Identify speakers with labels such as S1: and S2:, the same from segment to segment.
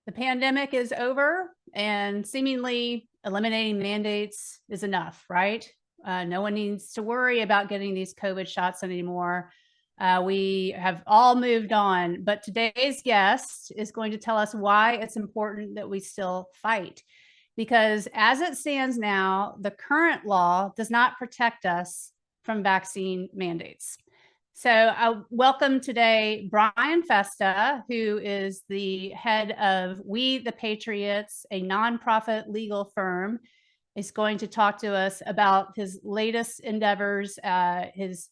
S1: The pandemic is over and seemingly eliminating mandates is enough, right? No one needs to worry about getting these COVID shots anymore. We have all moved on, but today's guest is going to tell us why it's important that we still fight. Because as it stands now, the current law does not protect us from vaccine mandates. So I welcome today Brian Festa, who is the head of We the Patriots, a nonprofit legal firm. Is going to talk to us about his latest endeavors, his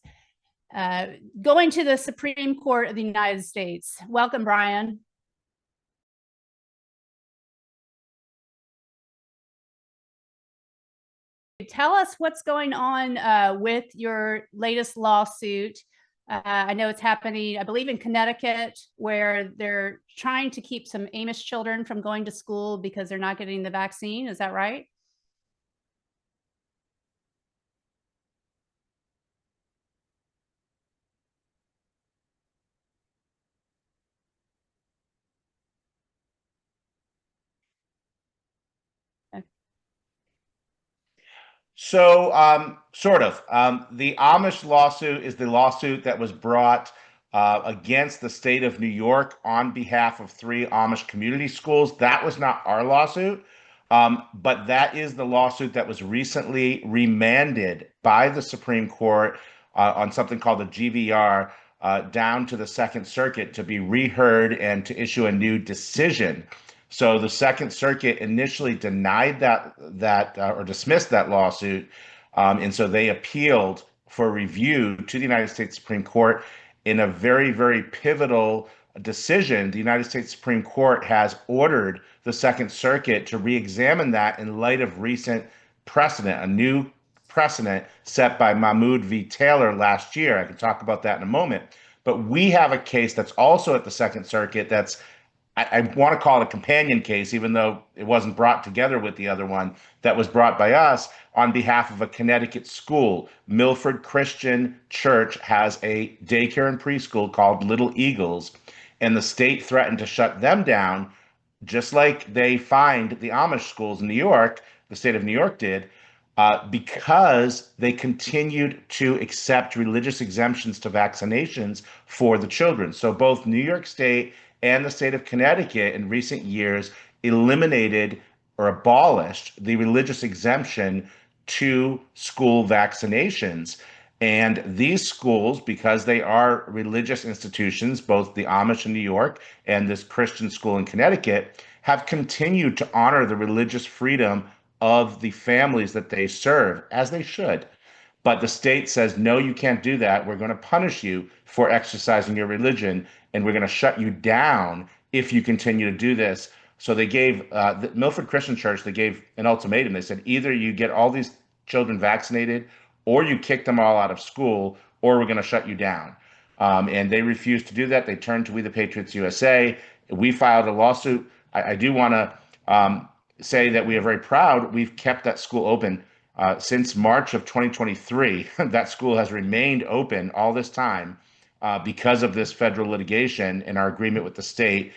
S1: going to the Supreme Court of the United States. Welcome, Brian. Tell us what's going on with your latest lawsuit. I know it's happening, I believe, in Connecticut, where they're trying to keep some Amish children from going to school because they're not getting the vaccine. Is that right?
S2: So, sort of. The Amish lawsuit is the lawsuit that was brought against the state of New York on behalf of three Amish community schools. That was not our lawsuit, but that is the lawsuit that was recently remanded by the Supreme Court on something called the GVR down to the Second Circuit to be reheard and to issue a new decision. So the Second Circuit initially denied that or dismissed that lawsuit, and so they appealed for review to the United States Supreme Court in a very, very pivotal decision. The United States Supreme Court has ordered the Second Circuit to re-examine that in light of recent precedent, a new precedent set by Mahmoud v. Taylor last year. I can talk about that in a moment. But we have a case that's also at the Second Circuit that's I want to call it a companion case, even though it wasn't brought together with the other one that was brought by us on behalf of a Connecticut school. Milford Christian Church has a daycare and preschool called Little Eagles, and the state threatened to shut them down, just like they fined the Amish schools in New York, the state of New York did, because they continued to accept religious exemptions to vaccinations for the children. So both New York State and the state of Connecticut in recent years eliminated or abolished the religious exemption to school vaccinations. And these schools, because they are religious institutions, both the Amish in New York and this Christian school in Connecticut, have continued to honor the religious freedom of the families that they serve, as they should. But the state says, no, you can't do that. We're going to punish you for exercising your religion, and we're going to shut you down if you continue to do this. So they gave the Milford Christian Church, they gave an ultimatum. They said, either you get all these children vaccinated, or you kick them all out of school, or we're going to shut you down. And they refused to do that. They turned to We the Patriots USA. We filed a lawsuit. I do want to say that we are very proud. We've kept that school open since March of 2023. That school has remained open all this time because of this federal litigation and our agreement with the state.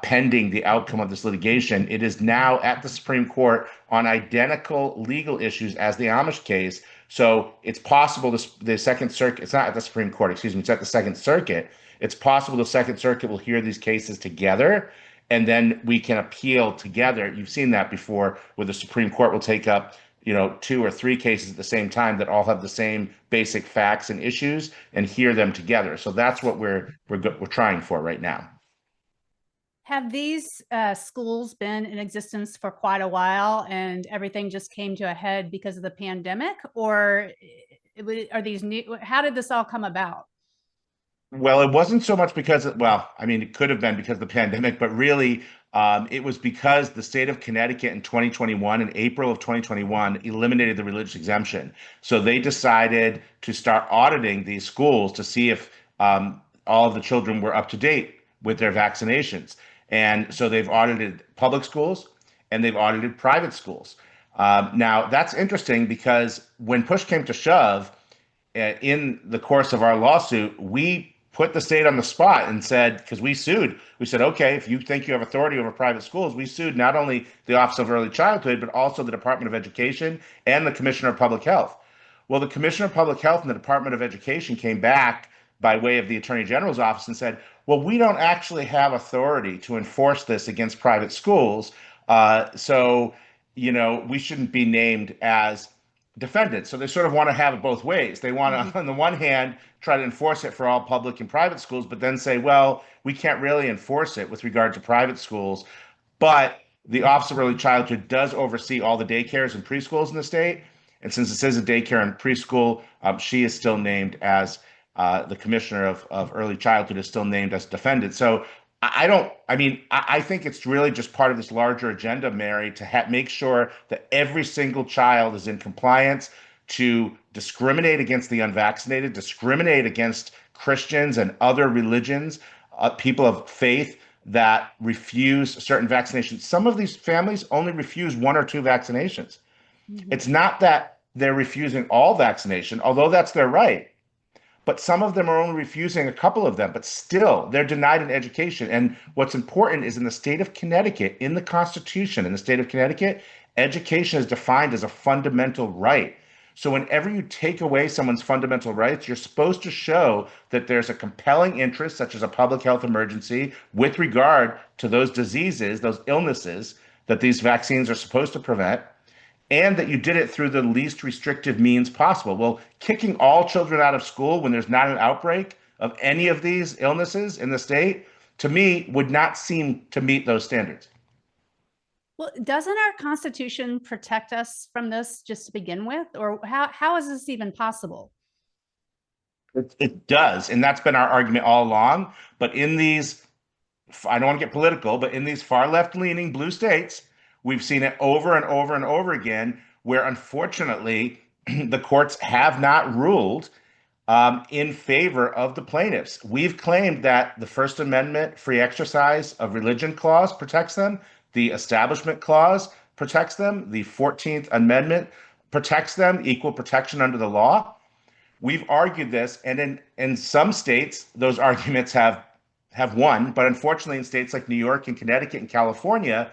S2: Pending the outcome of this litigation, it is now at the Supreme Court on identical legal issues as the Amish case. So it's possible the Second Circuit, it's not at the Supreme Court, excuse me, it's at the Second Circuit. It's possible the Second Circuit will hear these cases together, and then we can appeal together. You've seen that before, where the Supreme Court will take up two or three cases at the same time that all have the same basic facts and issues and hear them together. So that's what we're trying for right now.
S1: Have these schools been in existence for quite a while and everything just came to a head because of the pandemic? Or are these new? How did this all come about?
S2: Well, it wasn't so much because, well, I mean, it could have been because of the pandemic, but really, it was because the state of Connecticut in 2021, in April of 2021, eliminated the religious exemption. So they decided to start auditing these schools to see if all of the children were up to date with their vaccinations. And so they've audited public schools and they've audited private schools. Now, that's interesting because when push came to shove, in the course of our lawsuit, we put the state on the spot and said, because we sued, we said, okay, if you think you have authority over private schools, we sued not only the Office of Early Childhood, but also the Department of Education and the Commissioner of Public Health. Well, the Commissioner of Public Health and the Department of Education came back by way of the Attorney General's office and said, well, we don't actually have authority to enforce this against private schools. So, we shouldn't be named as defendants. So they sort of want to have it both ways. They want to, on the one hand, try to enforce it for all public and private schools, but then say, well, we can't really enforce it with regard to private schools. But the Office of Early Childhood does oversee all the daycares and preschools in the state. And since this is a daycare and preschool, she is still named as the Commissioner of Early Childhood is still named as defendant. So I think it's really just part of this larger agenda, Mary, to make sure that every single child is in compliance, to discriminate against the unvaccinated, discriminate against Christians and other religions, people of faith that refuse certain vaccinations. Some of these families only refuse 1 or 2 vaccinations. It's not that they're refusing all vaccination, although that's their right. But some of them are only refusing a couple of them, but still they're denied an education. And what's important is in the state of Connecticut, in the Constitution, in the state of Connecticut, education is defined as a fundamental right. So whenever you take away someone's fundamental rights, you're supposed to show that there's a compelling interest, such as a public health emergency, with regard to those diseases, those illnesses that these vaccines are supposed to prevent, and that you did it through the least restrictive means possible. Well, kicking all children out of school when there's not an outbreak of any of these illnesses in the state, to me, would not seem to meet those standards.
S1: Well, doesn't our Constitution protect us from this just to begin with? Or how is this even possible?
S2: It does. And that's been our argument all along. But in these, I don't want to get political, but in these far left leaning blue states, we've seen it over and over and over again, where unfortunately the courts have not ruled in favor of the plaintiffs. We've claimed that the First Amendment free exercise of religion clause protects them. The Establishment Clause protects them. The 14th Amendment protects them, equal protection under the law. We've argued this, and in some states, those arguments have won. But unfortunately, in states like New York and Connecticut and California,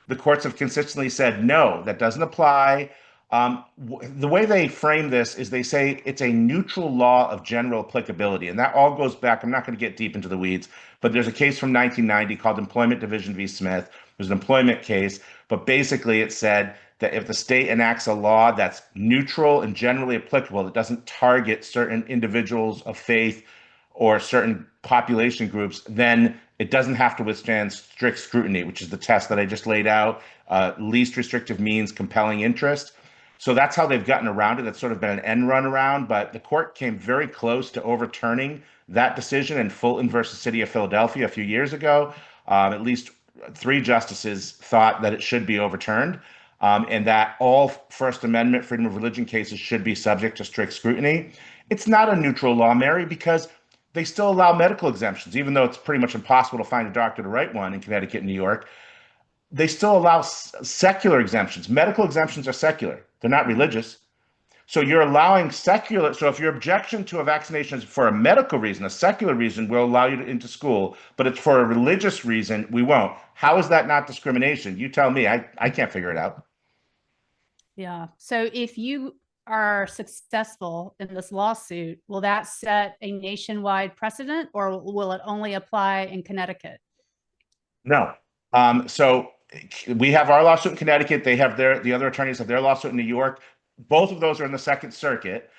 S2: the courts have consistently said, no, that doesn't apply. The way they frame this is they say it's a neutral law of general applicability. And that all goes back, I'm not going to get deep into the weeds, but there's a case from 1990 called Employment Division v. Smith. It was an employment case, but basically it said that if the state enacts a law that's neutral and generally applicable, that doesn't target certain individuals of faith or certain population groups, then it doesn't have to withstand strict scrutiny, which is the test that I just laid out. Least restrictive means compelling interest. So that's how they've gotten around it. That's sort of been an end run around, but the court came very close to overturning that decision in Fulton versus City of Philadelphia a few years ago. At least 3 justices thought that it should be overturned, and that all First Amendment freedom of religion cases should be subject to strict scrutiny. It's not a neutral law, Mary, because they still allow medical exemptions, even though it's pretty much impossible to find a doctor to write one in Connecticut and New York. They still allow secular exemptions. Medical exemptions are secular. They're not religious. So you're allowing secular. So if your objection to a vaccination is for a medical reason, a secular reason, we'll allow you into school, but it's for a religious reason, we won't. How is that not discrimination? You tell me. I can't figure it out.
S1: Yeah. So if you are successful in this lawsuit, will that set a nationwide precedent, or will it only apply in Connecticut?
S2: No. So we have our lawsuit in Connecticut. They have the other attorneys have their lawsuit in New York. Both of those are in the Second Circuit.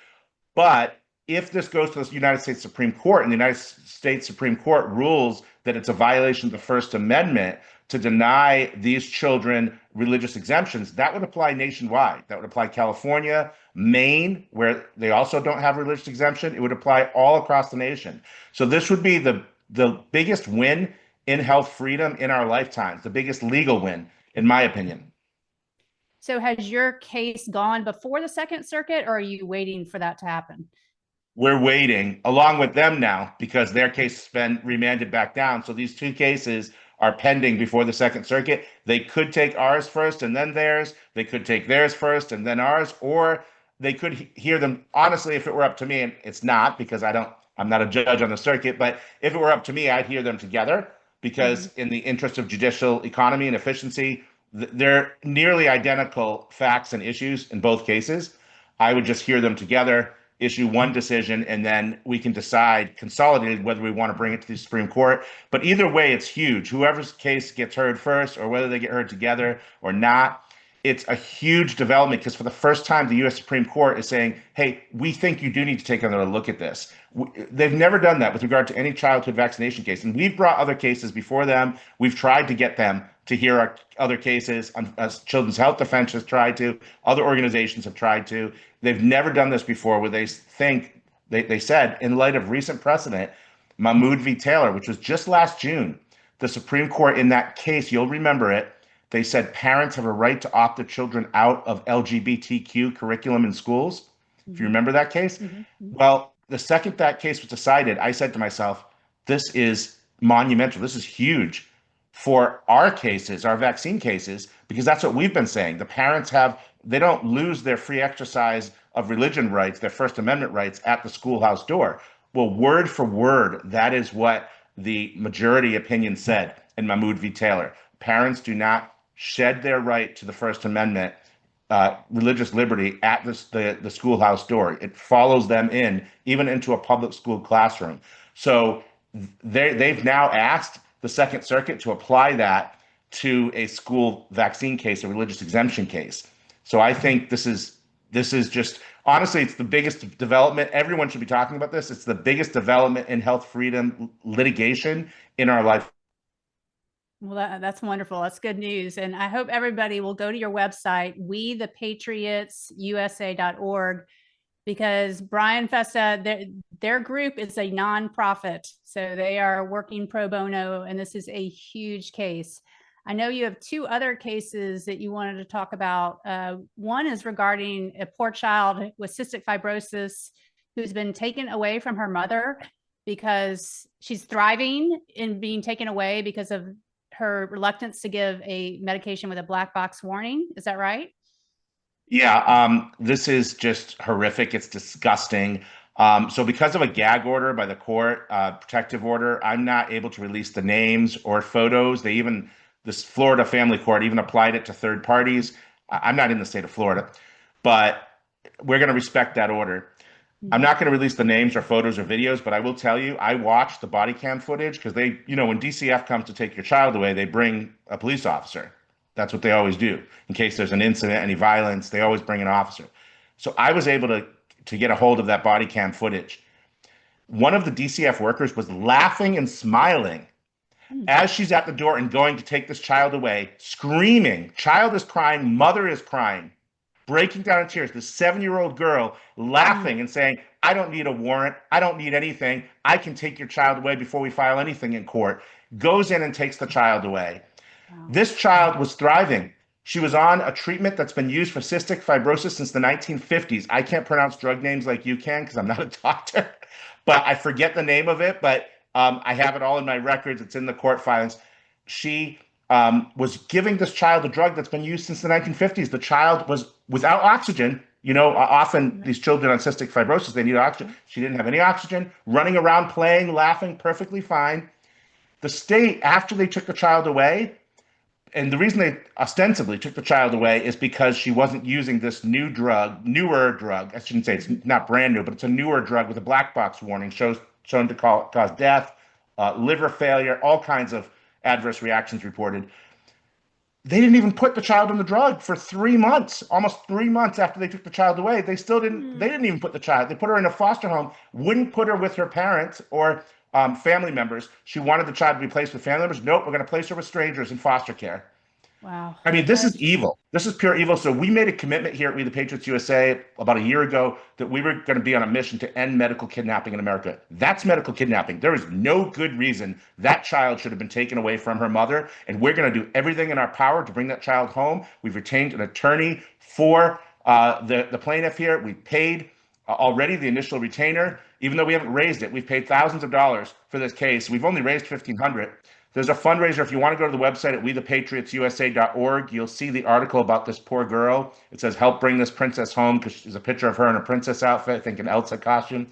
S2: But if this goes to the United States Supreme Court and the United States Supreme Court rules that it's a violation of the First Amendment to deny these children religious exemptions, that would apply nationwide. That would apply California, Maine, where they also don't have religious exemption. It would apply all across the nation. So this would be the biggest win in health freedom in our lifetimes, the biggest legal win, in my opinion.
S1: So has your case gone before the Second Circuit, or are you waiting for that to happen?
S2: We're waiting along with them now because their case has been remanded back down. So these 2 cases are pending before the Second Circuit. They could take ours first and then theirs. They could take theirs first and then ours, or they could hear them. Honestly, if it were up to me, and it's not because I'm I'm not a judge on the circuit, but if it were up to me, I'd hear them together
S1: Mhm.
S2: because in the interest of judicial economy and efficiency, they're nearly identical facts and issues in both cases. I would just hear them together, issue one decision, and then we can decide consolidated whether we want to bring it to the Supreme Court. But either way, it's huge. Whoever's case gets heard first, or whether they get heard together or not, it's a huge development because for the first time, the U.S. Supreme Court is saying, hey, we think you do need to take another look at this. They've never done that with regard to any childhood vaccination case. And we've brought other cases before them. We've tried to get them to hear our other cases. Children's Health Defense has tried to. Other organizations have tried to. They've never done this before where they said, in light of recent precedent, Mahmoud v. Taylor, which was just last June, the Supreme Court in that case, you'll remember it, they said parents have a right to opt their children out of LGBTQ curriculum in schools. If you
S1: Mhm.
S2: remember that case.
S1: Mhm. Mhm.
S2: Well, the second that case was decided, I said to myself, this is monumental. This is huge for our cases, our vaccine cases, because that's what we've been saying. The parents they don't lose their free exercise of religion rights, their First Amendment rights at the schoolhouse door. Well, word for word, that is what the majority opinion said in Mahmoud v. Taylor. Parents do not shed their right to the First Amendment, religious liberty at the schoolhouse door. It follows them in, even into a public school classroom. So they've now asked the Second Circuit to apply that to a school vaccine case, a religious exemption case. So I think this is just honestly, it's the biggest development. Everyone should be talking about this. It's the biggest development in health freedom litigation in our life.
S1: Well, that's wonderful. That's good news. And I hope everybody will go to your website, wethepatriotsusa.org, because Brian Festa, their group is a nonprofit. So they are working pro bono, and this is a huge case. I know you have two other cases that you wanted to talk about. One is regarding a poor child with cystic fibrosis who's been taken away from her mother because she's thriving in being taken away because of her reluctance to give a medication with a black box warning. Is that right?
S2: Yeah, this is just horrific. It's disgusting. So because of a gag order by the court, protective order, I'm not able to release the names or photos. This Florida family court even applied it to third parties. I'm not in the state of Florida, but we're going to respect that order. I'm not going to release the names or photos or videos, but I will tell you, I watched the body cam footage because when DCF comes to take your child away, they bring a police officer. That's what they always do. In case there's an incident, any violence, they always bring an officer. So I was able to get a hold of that body cam footage. One of the DCF workers was laughing and smiling
S1: Mm.
S2: as she's at the door and going to take this child away, screaming. Child is crying, mother is crying, breaking down in tears. This 7-year-old girl
S1: Mm.
S2: laughing and saying, I don't need a warrant. I don't need anything. I can take your child away before we file anything in court. Goes in and takes the child away.
S1: Wow.
S2: This child was thriving. She was on a treatment that's been used for cystic fibrosis since the 1950s. I can't pronounce drug names like you can because I'm not a doctor, but I forget the name of it. But I have it all in my records. It's in the court filings. She was giving this child a drug that's been used since the 1950s. The child was without oxygen. Often these children on cystic fibrosis, they need oxygen. She didn't have any oxygen, running around, playing, laughing, perfectly fine. The state, after they took the child away, and the reason they ostensibly took the child away is because she wasn't using this newer drug. I shouldn't say it's not brand new, but it's a newer drug with a black box warning, shown to cause death, liver failure, all kinds of adverse reactions reported. They didn't even put the child on the drug for 3 months, almost 3 months after they took the child away. They didn't even put the child. They put her in a foster home, wouldn't put her with her parents or family members. She wanted the child to be placed with family members. Nope, we're going to place her with strangers in foster care.
S1: Wow.
S2: I mean, this is evil. This is pure evil. So we made a commitment here at We the Patriots USA about a year ago that we were going to be on a mission to end medical kidnapping in America. That's medical kidnapping. There is no good reason that child should have been taken away from her mother, and we're going to do everything in our power to bring that child home. We've retained an attorney for the plaintiff here. We paid already the initial retainer, even though we haven't raised it. We've paid thousands of dollars for this case. We've only raised $1,500. There's a fundraiser. If you want to go to the website at wethepatriotsusa.org, you'll see the article about this poor girl. It says, help bring this princess home, because there's a picture of her in a princess outfit, I think an Elsa costume.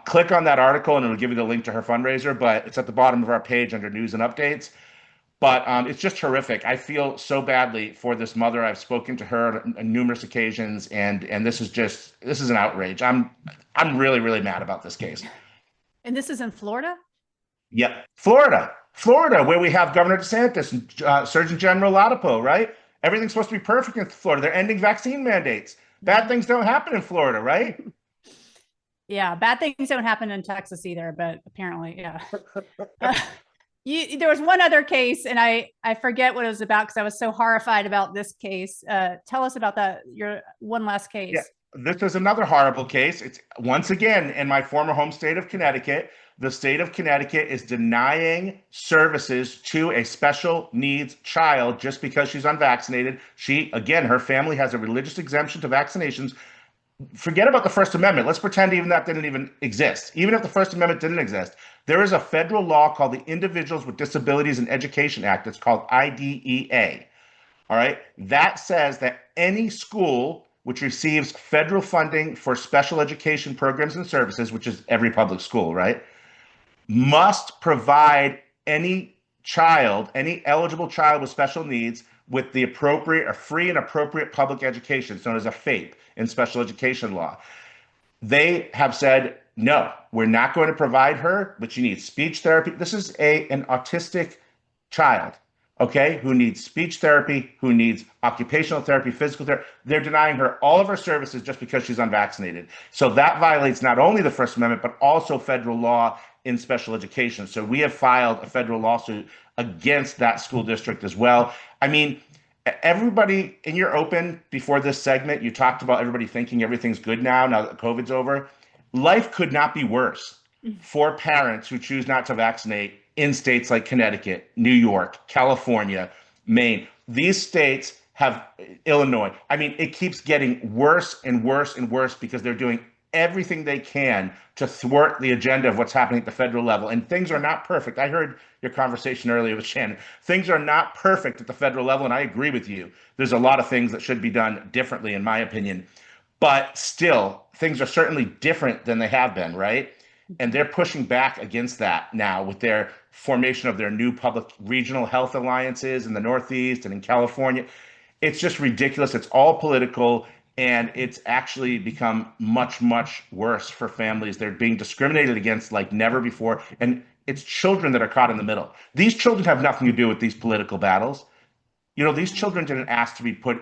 S2: Click on that article and it'll give you the link to her fundraiser, but it's at the bottom of our page under news and updates. But it's just horrific. I feel so badly for this mother. I've spoken to her on numerous occasions, and this is an outrage. I'm really, really mad about this case.
S1: And this is in Florida?
S2: Yep. Florida, where we have Governor DeSantis and Surgeon General Latipo, right? Everything's supposed to be perfect in Florida. They're ending vaccine mandates. Bad things don't happen in Florida, right?
S1: Yeah, bad things don't happen in Texas either, but apparently, yeah. There was one other case, and I forget what it was about because I was so horrified about this case. Tell us about that. Your one last case.
S2: Yeah, this is another horrible case. It's once again in my former home state of Connecticut. The state of Connecticut is denying services to a special needs child just because she's unvaccinated. She, again, her family has a religious exemption to vaccinations. Forget about the First Amendment. Let's pretend even that didn't even exist. Even if the First Amendment didn't exist, there is a federal law called the Individuals with Disabilities in Education Act. It's called IDEA. All right. That says that any school which receives federal funding for special education programs and services, which is every public school, right, must provide any child, any eligible child with special needs with the appropriate or free and appropriate public education. It's known as a FAPE in special education law. They have said, no, we're not going to provide her, but she needs speech therapy. This is an autistic child, okay, who needs speech therapy, who needs occupational therapy, physical therapy. They're denying her all of her services just because she's unvaccinated. So that violates not only the First Amendment, but also federal law in special education. So we have filed a federal lawsuit against that school district as well. I mean, everybody, in your open before this segment, you talked about everybody thinking everything's good now that COVID's over. Life could not be worse for parents who choose not to vaccinate in states like Connecticut, New York, California, Maine. These states have Illinois. I mean, it keeps getting worse and worse and worse because they're doing everything they can to thwart the agenda of what's happening at the federal level. And things are not perfect. I heard your conversation earlier with Shannon. Things are not perfect at the federal level, and I agree with you. There's a lot of things that should be done differently, in my opinion. But still, things are certainly different than they have been, right? And they're pushing back against that now with their formation of their new public regional health alliances in the Northeast and in California. It's just ridiculous. It's all political. And it's actually become much, much worse for families. They're being discriminated against like never before. And it's children that are caught in the middle. These children have nothing to do with these political battles. You know, these children didn't ask to be put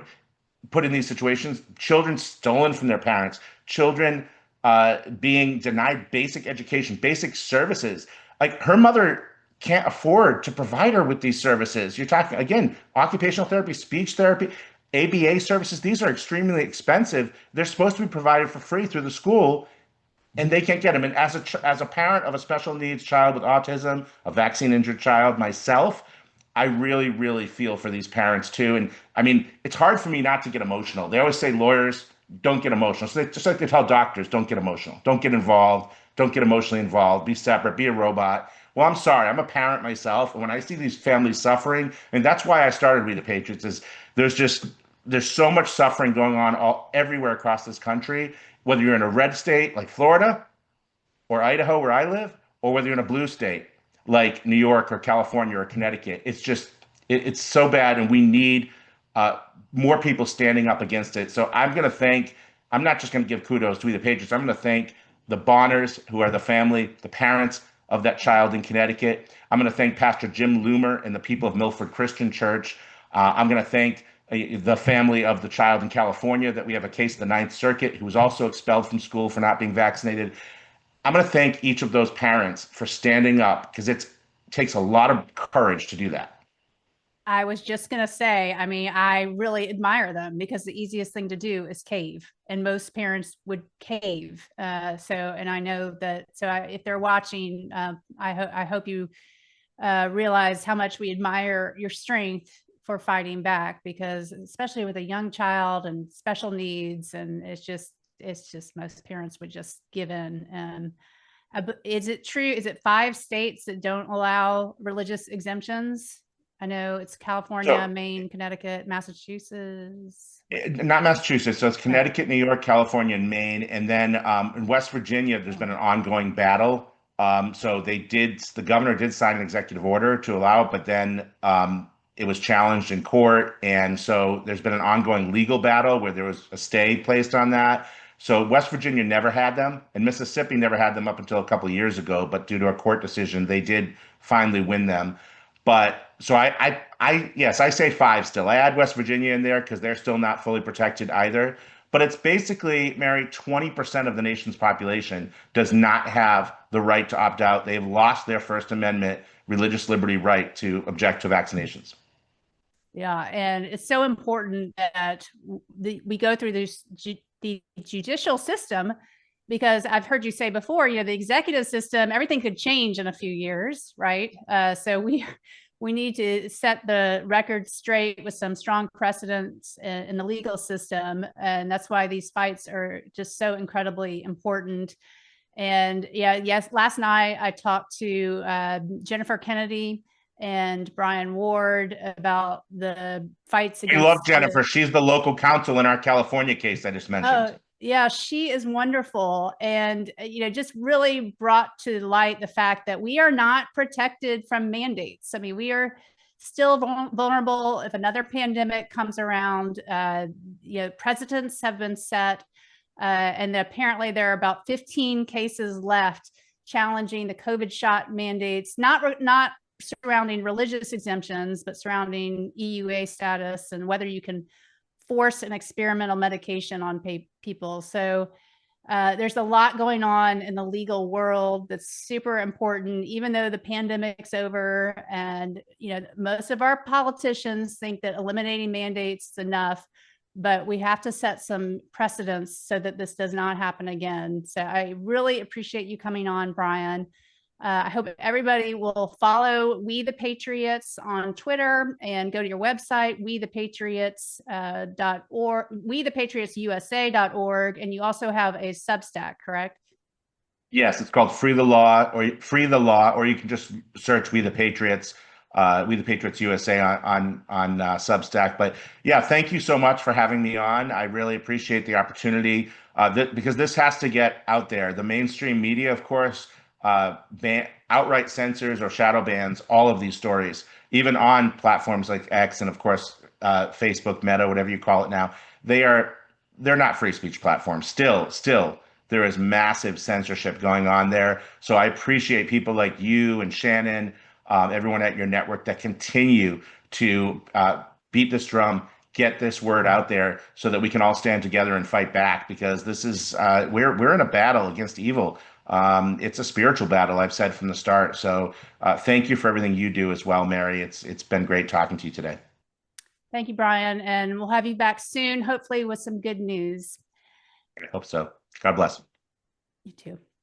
S2: in these situations. Children stolen from their parents. Children being denied basic education, basic services. Like her mother can't afford to provide her with these services. You're talking, again, occupational therapy, speech therapy, ABA services. These are extremely expensive. They're supposed to be provided for free through the school, and they can't get them. And as a parent of a special needs child with autism, a vaccine injured child myself, I really, really feel for these parents too. And I mean, it's hard for me not to get emotional. They always say lawyers don't get emotional. So just like they tell doctors, don't get emotional, don't get involved, don't get emotionally involved, be separate, be a robot. Well, I'm sorry, I'm a parent myself. And when I see these families suffering, and that's why I started We the Patriots, is there's so much suffering going on everywhere across this country, whether you're in a red state like Florida or Idaho, where I live, or whether you're in a blue state like New York or California or Connecticut. It's just, it's so bad, and we need more people standing up against it. So I'm not just going to give kudos to the Patriots. I'm going to thank the Bonners, who are the family, the parents of that child in Connecticut. I'm going to thank Pastor Jim Loomer and the people of Milford Christian Church. I'm going to thank the family of the child in California that we have a case in the Ninth Circuit who was also expelled from school for not being vaccinated. I'm going to thank each of those parents for standing up because it takes a lot of courage to do that.
S1: I was just going to say, I mean, I really admire them because the easiest thing to do is cave, and most parents would cave. And I know that, if they're watching, I hope you realize how much we admire your strength for fighting back, because especially with a young child and special needs, and it's just most parents would just give in. And is it true? Is it 5 states that don't allow religious exemptions? I know it's California,
S2: So
S1: Maine, Connecticut, Massachusetts.
S2: not Massachusetts, so it's
S1: Oh,
S2: Connecticut, New York, California, and Maine, and then in West Virginia, there's been an ongoing battle. So the governor did sign an executive order to allow it, but then it was challenged in court, and so there's been an ongoing legal battle where there was a stay placed on that. So West Virginia never had them, and Mississippi never had them up until a couple of years ago, but due to a court decision, they did finally win them. But so yes, I say five still. I add West Virginia in there because they're still not fully protected either. But it's basically, Mary, 20% of the nation's population does not have the right to opt out. They've lost their First Amendment religious liberty right to object to vaccinations.
S1: yeah, and it's so important that we go through the judicial system, because I've heard you say before, the executive system, everything could change in a few years, right? So we need to set the record straight with some strong precedents in the legal system, and that's why these fights are just so incredibly important. And yes, last night I talked to Jennifer Kennedy and Brian Ward about the fights
S2: We love
S1: against
S2: Jennifer. She's the local counsel in our California case I just mentioned.
S1: oh, yeah, she is wonderful. And, just really brought to light the fact that we are not protected from mandates. I mean, we are still vulnerable if another pandemic comes around. Precedents have been set, and apparently there are about 15 cases left challenging the COVID shot mandates, not surrounding religious exemptions, but surrounding EUA status and whether you can force an experimental medication on people. So there's a lot going on in the legal world that's super important, even though the pandemic's over. And, most of our politicians think that eliminating mandates is enough, but we have to set some precedents so that this does not happen again. So I really appreciate you coming on, Brian. I hope everybody will follow We the Patriots on Twitter and go to your website, wethepatriots.org, wethepatriotsusa.org. And you also have a Substack, correct?
S2: Yes, it's called Free the Law, or you can just search We the Patriots USA on Substack. But yeah, thank you so much for having me on. I really appreciate the opportunity because this has to get out there. The mainstream media, of course, outright censors or shadow bans all of these stories, even on platforms like X and of course Facebook, Meta, whatever you call it now. They're not free speech platforms. Still, there is massive censorship going on there. So I appreciate people like you and Shannon, everyone at your network that continue to beat this drum, get this word out there so that we can all stand together and fight back, because this is we're in a battle against evil. It's a spiritual battle, I've said from the start. So thank you for everything you do as well, Mary. It's been great talking to you today.
S1: Thank you, Brian. And we'll have you back soon, hopefully with some good news.
S2: I hope so. God bless.
S1: You too.